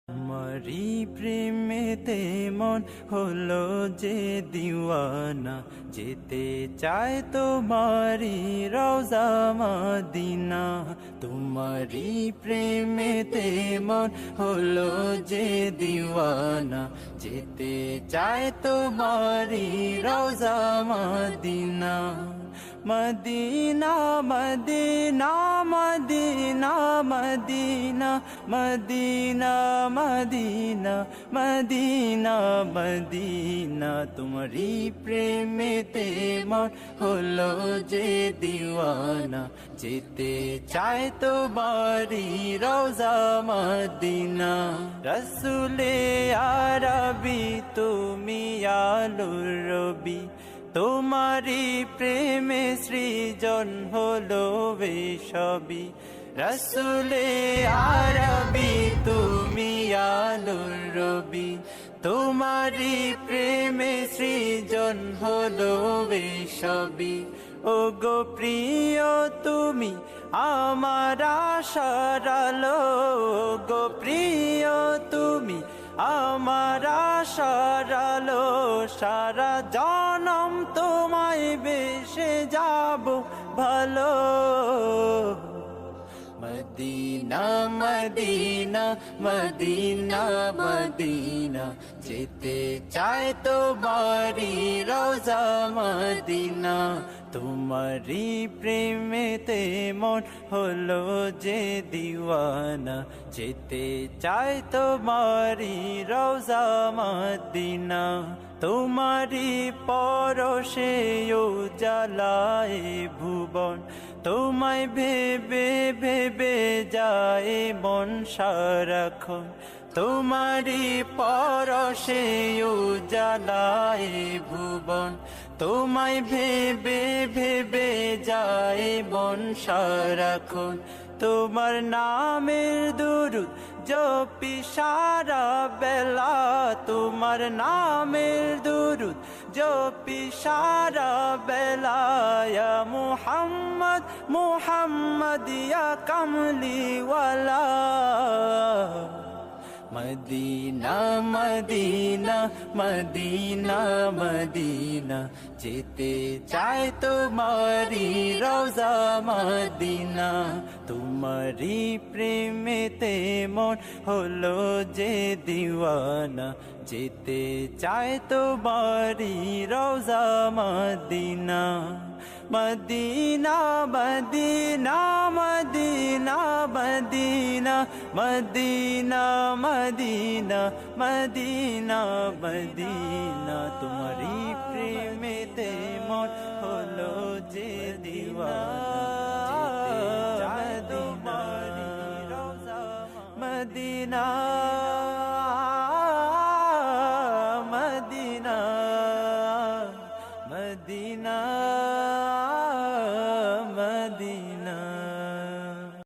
তোমারি প্রেমেতে মন হলো যে দিওয়ানা, যেতে চায় তোমারি রওজা মদিনা। তোমারি প্রেমেতে মন হলো যে দিওয়ানা, যেতে চায় তোমারি রওজা মদিনা। মদিনা মদিনা মদিনা মদিনা মদিনা মদিনা মদিনা মদিনা। তোমারি প্রেমেতে মন হলো যে দিওয়ানা, যেতে চায় তোমারি রওজা মদিনা। রসুলে আরবি তুমি আলোর রবি, তোমারি প্রেমে সৃজন হলো সবই। রসুলে আরবি তুমি আলোর রবি, তোমারি প্রেমে সৃজন হলো সবই। ও গো প্রিয় তুমি আমার আশার আলো, গো প্রিয় তুমি আমার আশার আলো। সারা জনম তোমায় বেসে যাব ভালো। মদিনা মদিনা মদিনা মদিনা, যেতে চায় তোমারি রওজা মদিনা। তোমারি প্রেমেতে মন হলো যে দিওয়ানা, যেতে চায় তোমারি রওজা মদিনা। তোমারি পরশে উজালায় ভুবন, তোমায় ভেবে ভেবে যায় মন সারাক্ষণ। তোমারি পরশে উজালায় ভুবন, তোমায় ভেবে ভেবে যায় মন সারাক্ষণ। তোমার নামের দুরূদ জপি সারা বেলা, তোমার নামের দুরূদ জপি সারা বেলা। ইয়া মুহাম্মদ মুহাম্মদ ইয়া কামলিওয়ালা। মদিনা মদিনা মদিনা মদিনা, যেতে চায় তোমারি রওজা মদিনা। তোমারি প্রেমেতে মন হলো যে দিওয়ানা, যেতে চায় তোমারি রওজা মদিনা। মদিনা মদিনা মদিনা মদিনা মদিনা মদিনা মদিনা মদিনা। তোমারি প্রেমেতে মন হলো যে দিওয়ানা, যেতে চায় তোমারি রওজা মদিনা। মদিনা মদিনা মদিনা।